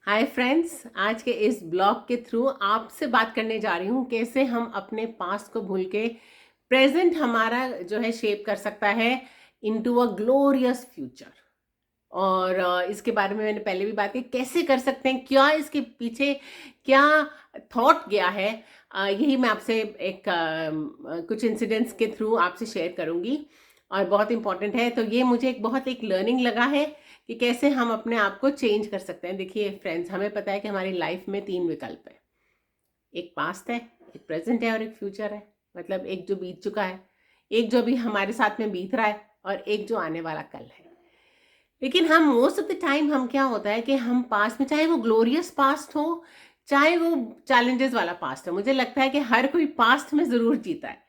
Hi friends, आज के इस ब्लॉग के थ्रू आपसे बात करने जा रही हूँ कैसे हम अपने पास्ट को भूल के प्रेजेंट हमारा जो है शेप कर सकता है इनटू अ ग्लोरियस फ्यूचर। और इसके बारे में मैंने पहले भी बात की, कैसे कर सकते हैं, क्या इसके पीछे क्या थॉट गया है। यही मैं आपसे एक कुछ इंसिडेंट्स के थ्रू आपसे शेयर करूंगी और बहुत इंपॉर्टेंट है। तो ये मुझे एक लर्निंग लगा है कि कैसे हम अपने आप को चेंज कर सकते हैं। देखिए फ्रेंड्स, हमें पता है कि हमारी लाइफ में 3 विकल्प है। एक पास्ट है, एक प्रेजेंट है और एक फ्यूचर है। मतलब एक जो बीत चुका है, एक जो अभी हमारे साथ में बीत रहा है और एक जो आने वाला कल है। लेकिन हम मोस्ट ऑफ द टाइम हम क्या होता है कि हम पास्ट में, चाहे वो ग्लोरियस पास्ट हो चाहे वो चैलेंजेस वाला पास्ट हो, मुझे लगता है कि हर कोई पास्ट में ज़रूर जीता है।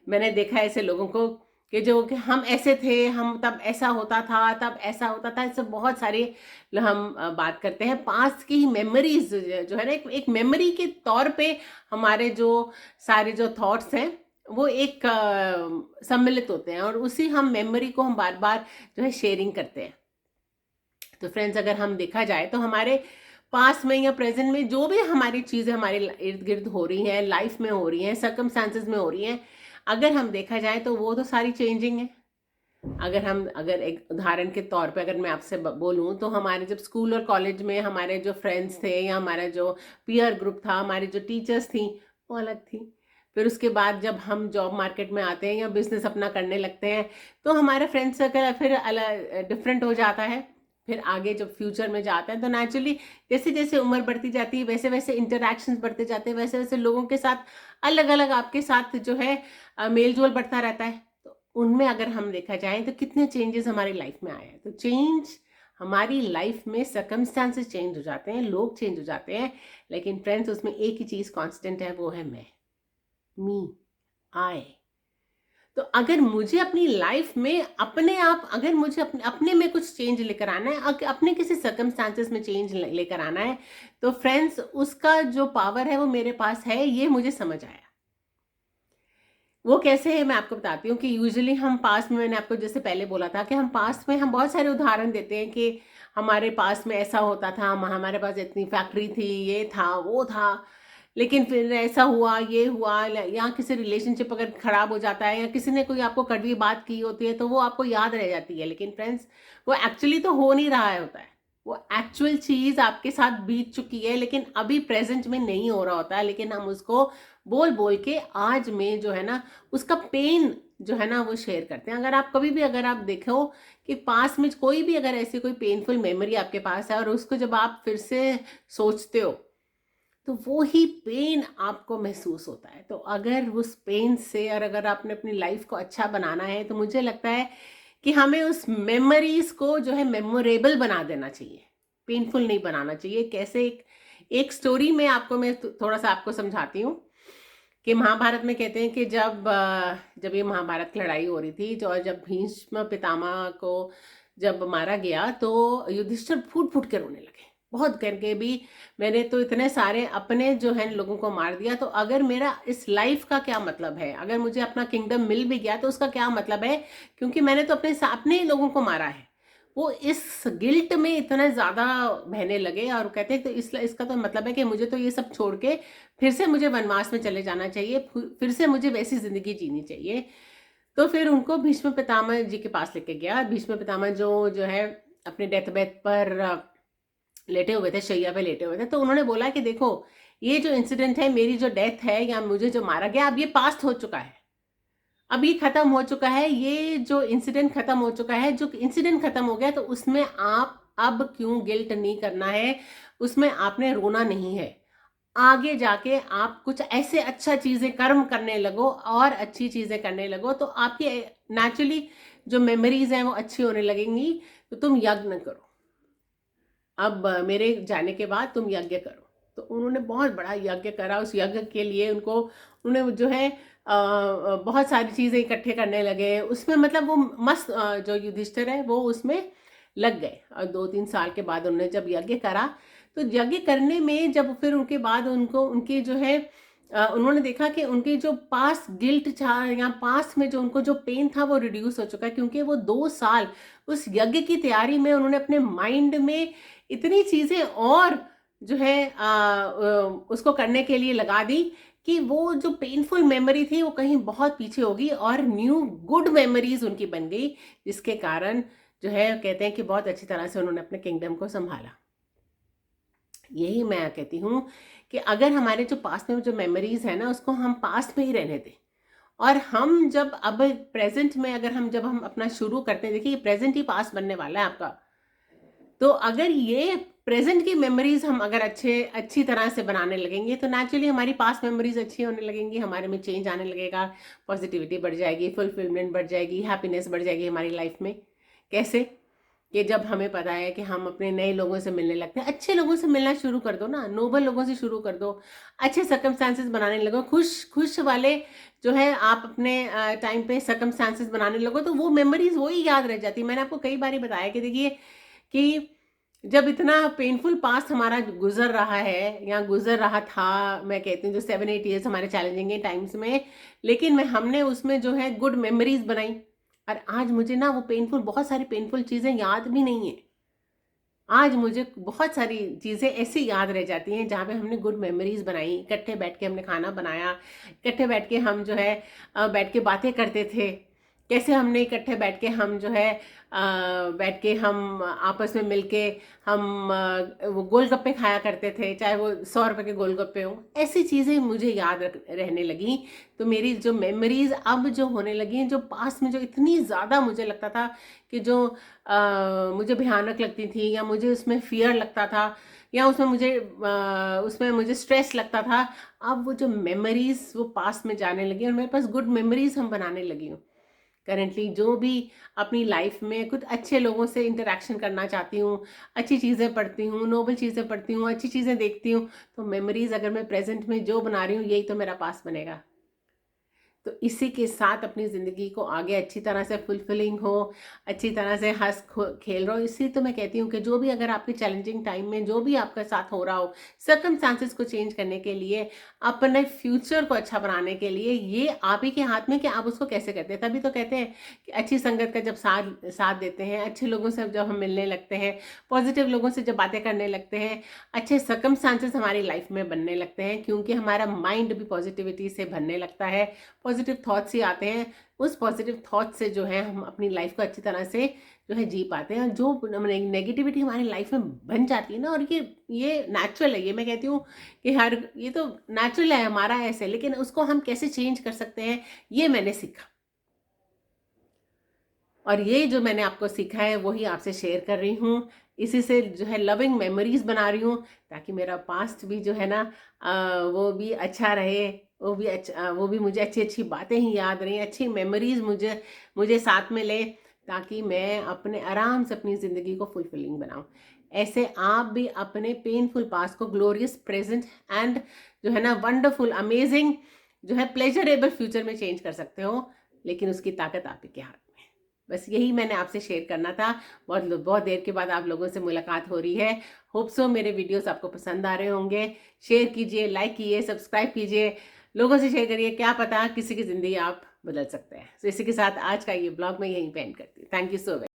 मैंने देखा है ऐसे लोगों को कि हम ऐसे थे, हम तब ऐसा होता था, तब ऐसा होता था। ऐसे बहुत सारे हम बात करते हैं पास्ट की ही मेमोरीज जो है ना, एक मेमोरी के तौर पे हमारे जो सारे जो थॉट्स हैं वो एक सम्मिलित होते हैं और उसी हम मेमोरी को हम बार बार जो है शेयरिंग करते हैं। तो फ्रेंड्स, अगर हम देखा जाए तो हमारे पास्ट में या प्रेजेंट में जो भी हमारी चीज़ें हमारे इर्द गिर्द हो रही हैं, लाइफ में हो रही हैं, सर्कमस्टांसेस में हो रही हैं, अगर हम देखा जाए तो वो तो सारी चेंजिंग है। अगर एक उदाहरण के तौर पे अगर मैं आपसे बोलूं तो हमारे जब स्कूल और कॉलेज में हमारे जो फ्रेंड्स थे या हमारा जो पीयर ग्रुप था, हमारी जो टीचर्स थी, वो अलग थी। फिर उसके बाद जब हम जॉब मार्केट में आते हैं या बिजनेस अपना करने लगते हैं तो हमारा फ्रेंड सर्कल फिर अलग डिफरेंट हो जाता है। फिर आगे जब फ्यूचर में जाते हैं तो नेचुरली जैसे जैसे उम्र बढ़ती जाती है वैसे वैसे इंटरेक्शंस बढ़ते जाते हैं, वैसे वैसे लोगों के साथ अलग अलग आपके साथ जो है मेल जोल बढ़ता रहता है। तो उनमें अगर हम देखा जाए तो कितने चेंजेस हमारी लाइफ में आए हैं। तो चेंज हमारी लाइफ में सर्कमस्टांसेस चेंज हो जाते हैं, लोग चेंज हो जाते हैं, लेकिन फ्रेंड्स उसमें एक ही चीज़ कांस्टेंट है, वो है मैं, मी, आई। तो अगर मुझे अपनी लाइफ में अपने आप, अगर मुझे अपने में कुछ चेंज लेकर आना है, अपने किसी सर्कमस्टांसेस में चेंज लेकर आना है, तो फ्रेंड्स उसका जो पावर है वो मेरे पास है, ये मुझे समझ आया। वो कैसे है मैं आपको बताती हूँ कि यूजुअली हम पास्ट में, मैंने आपको जैसे पहले बोला था कि हम पास्ट में हम बहुत सारे उदाहरण देते हैं कि हमारे पास में ऐसा होता था, हमारे पास इतनी फैक्ट्री थी, ये था वो था, लेकिन फिर ऐसा हुआ, ये हुआ, या किसी रिलेशनशिप अगर खराब हो जाता है या किसी ने कोई आपको कड़वी बात की होती है तो वो आपको याद रह जाती है। लेकिन फ्रेंड्स वो एक्चुअली तो हो नहीं रहा है होता है, वो एक्चुअल चीज़ आपके साथ बीत चुकी है लेकिन अभी प्रेजेंट में नहीं हो रहा होता है, लेकिन हम उसको बोल बोल के आज में जो है ना उसका पेन जो है ना वो शेयर करते हैं। अगर आप कभी भी, अगर आप देखो कि पास में कोई भी अगर ऐसी कोई पेनफुल मेमोरी आपके पास है और उसको जब आप फिर से सोचते हो तो वो ही पेन आपको महसूस होता है। तो अगर उस पेन से, और अगर आपने अपनी लाइफ को अच्छा बनाना है तो मुझे लगता है कि हमें उस मेमोरीज को जो है मेमोरेबल बना देना चाहिए, पेनफुल नहीं बनाना चाहिए। कैसे, एक स्टोरी में आपको मैं थोड़ा सा आपको समझाती हूँ कि महाभारत में कहते हैं कि जब ये महाभारत की लड़ाई हो रही थी, जब भीष्म पितामह को जब मारा गया तो युधिष्ठिर फूट फूट के रोने लगे, बहुत करके भी मैंने तो इतने सारे अपने जो है लोगों को मार दिया, तो अगर मेरा इस लाइफ का क्या मतलब है, अगर मुझे अपना किंगडम मिल भी गया तो उसका क्या मतलब है, क्योंकि मैंने तो अपने लोगों को मारा है। वो इस गिल्ट में इतना ज़्यादा बहने लगे और कहते हैं तो इसका तो मतलब है कि मुझे तो ये सब छोड़ के फिर से मुझे वनवास में चले जाना चाहिए, फिर से मुझे वैसी ज़िंदगी जीनी चाहिए। तो फिर उनको भीष्म पितामह जी के पास लेके गया। भीष्म पितामह जो जो है अपने डेथ बेड पर लेटे हुए थे, शैया पे लेटे हुए थे। तो उन्होंने बोला कि देखो, ये जो इंसिडेंट है, मेरी जो डेथ है या मुझे जो मारा गया, अब ये पास्ट हो चुका है, अब ये खत्म हो चुका है, ये जो इंसिडेंट खत्म हो चुका है। जो इंसिडेंट खत्म हो गया तो उसमें आप अब क्यों गिल्ट नहीं करना है, उसमें आपने रोना नहीं है। आगे जाके आप कुछ ऐसे अच्छा चीजें कर्म करने लगो और अच्छी चीजें करने लगो तो आपकी नेचुरली जो मेमोरीज हैं वो अच्छी होने लगेंगी। तो तुम यज्ञ करो, अब मेरे जाने के बाद तुम यज्ञ करो। तो उन्होंने बहुत बड़ा यज्ञ करा। उस यज्ञ के लिए उन्होंने जो है बहुत सारी चीज़ें इकट्ठे करने लगे उसमें। मतलब वो मस्त जो युधिष्ठिर है वो उसमें लग गए। और 2-3 साल के बाद उन्होंने जब यज्ञ करा तो यज्ञ करने में जब फिर उनके बाद उनको उनके जो है उन्होंने देखा कि उनके जो पास गिल्ट था या पास में जो उनको जो पेन था वो रिड्यूस हो चुका है, क्योंकि वो 2 साल उस यज्ञ की तैयारी में उन्होंने अपने माइंड में इतनी चीज़ें और जो है उसको करने के लिए लगा दी कि वो जो पेनफुल मेमोरी थी वो कहीं बहुत पीछे होगी और न्यू गुड मेमोरीज उनकी बन गई, जिसके कारण जो है कहते हैं कि बहुत अच्छी तरह से उन्होंने अपने किंगडम को संभाला। यही मैं कहती हूँ कि अगर हमारे जो पास्ट में जो मेमोरीज है ना उसको हम पास्ट में ही रहने दें, और हम जब अब प्रेजेंट में अगर जब हम अपना शुरू करते हैं, देखिए ये प्रेजेंट ही पास्ट बनने वाला है आपका, तो अगर ये प्रेजेंट की मेमोरीज हम अगर अच्छी तरह से बनाने लगेंगे तो नेचुरली हमारी पास्ट मेमोरीज अच्छी होने लगेंगी, हमारे में चेंज आने लगेगा, पॉजिटिविटी बढ़ जाएगी, फुलफिलमेंट बढ़ जाएगी, हैप्पीनेस बढ़ जाएगी हमारी लाइफ में। कैसे? कि जब हमें पता है कि हम अपने नए लोगों से मिलने लगते हैं, अच्छे लोगों से मिलना शुरू कर दो ना, नोबल लोगों से शुरू कर दो, अच्छे सर्कमस्टांसेस बनाने लगो, खुश वाले जो है आप अपने टाइम पे सर्कमस्टांसेस बनाने लगो, तो वो मेमोरीज वही याद रह जाती है। मैंने आपको कई बार बताया कि देखिए कि जब इतना पेनफुल पास्ट हमारा गुजर रहा है या गुजर रहा था, मैं कहती हूँ जो 7-8 ईयर्स हमारे चैलेंजिंग टाइम्स में, लेकिन हमने उसमें जो है गुड मेमोरीज बनाई, और आज मुझे ना वो पेनफुल, बहुत सारी पेनफुल चीज़ें याद भी नहीं है। आज मुझे बहुत सारी चीज़ें ऐसी याद रह जाती हैं जहाँ पे हमने गुड मेमोरीज बनाई, इकट्ठे बैठ के हमने खाना बनाया, इकट्ठे बैठ के हम जो है बैठ के बातें करते थे, कैसे हमने इकट्ठे बैठ के हम जो है बैठ के हम आपस में मिलके हम वो गोलगप्पे खाया करते थे, चाहे वो 100 रुपए के गोलगप्पे हों, ऐसी चीज़ें मुझे याद रहने लगी। तो मेरी जो मेमोरीज अब जो होने लगी हैं, जो पास्ट में जो इतनी ज़्यादा मुझे लगता था कि जो मुझे भयानक लगती थी, या मुझे उसमें फियर लगता था, या उसमें मुझे स्ट्रेस लगता था, अब वो जो मेमोरीज वो पास्ट में जाने लगी और मेरे पास गुड मेमोरीज हम बनाने लगी हूँ। करेंटली जो भी अपनी लाइफ में कुछ अच्छे लोगों से इंटरेक्शन करना चाहती हूँ, अच्छी चीज़ें पढ़ती हूँ, नोबल चीज़ें पढ़ती हूँ, अच्छी चीज़ें देखती हूँ, तो मेमोरीज अगर मैं प्रेजेंट में जो बना रही हूँ यही तो मेरा पास्ट बनेगा। तो इसी के साथ अपनी ज़िंदगी को आगे अच्छी तरह से फुलफिलिंग हो, अच्छी तरह से खेल रहा हो। इसी तो मैं कहती हूँ कि जो भी अगर आपके चैलेंजिंग टाइम में जो भी आपके साथ हो रहा हो, सर्कमस्टांसेस को चेंज करने के लिए, अपने फ्यूचर को अच्छा बनाने के लिए, ये आप ही के हाथ में कि आप उसको कैसे करते हैं। तभी तो कहते हैं कि अच्छी संगत का जब साथ देते हैं, अच्छे लोगों से जब हम मिलने लगते हैं, पॉजिटिव लोगों से जब बातें करने लगते हैं, अच्छे सर्कमस्टांसेस हमारी लाइफ में बनने लगते हैं, क्योंकि हमारा माइंड भी पॉजिटिविटी से भरने लगता है, पॉजिटिव थॉट्स ही आते हैं। उस पॉजिटिव थॉट से जो है हम अपनी लाइफ को अच्छी तरह से जो है जी पाते हैं। जो नेगेटिविटी हमारी लाइफ में बन जाती है ना, और ये नेचुरल है, ये मैं कहती हूँ कि ये तो नेचुरल है हमारा ऐसे, लेकिन उसको हम कैसे चेंज कर सकते हैं ये मैंने सीखा, और ये जो मैंने आपको सीखा है वही आपसे शेयर कर रही हूँ। इसी से जो है लविंग मेमोरीज बना रही हूँ, ताकि मेरा पास्ट भी जो है ना वो भी अच्छा रहे, वो भी मुझे अच्छी अच्छी बातें ही याद रहें, अच्छी मेमोरीज मुझे साथ में ले, ताकि मैं अपने आराम से अपनी ज़िंदगी को फुलफिलिंग बनाऊं। ऐसे आप भी अपने पेनफुल पास्ट को ग्लोरियस प्रेजेंट एंड जो है ना वंडरफुल अमेजिंग जो है प्लेजरेबल फ्यूचर में चेंज कर सकते हो, लेकिन उसकी ताकत आप ही के हाथ में। बस यही मैंने आपसे शेयर करना था। बहुत देर के बाद आप लोगों से मुलाकात हो रही है। होप सो मेरे वीडियोस आपको पसंद आ रहे होंगे। शेयर कीजिए, लाइक कीजिए, सब्सक्राइब कीजिए, लोगों से शेयर करिए, क्या पता किसी की ज़िंदगी आप बदल सकते हैं। तो इसी के साथ आज का ये ब्लॉग मैं यहीं पे एंड करती हूँ। Thank you so much.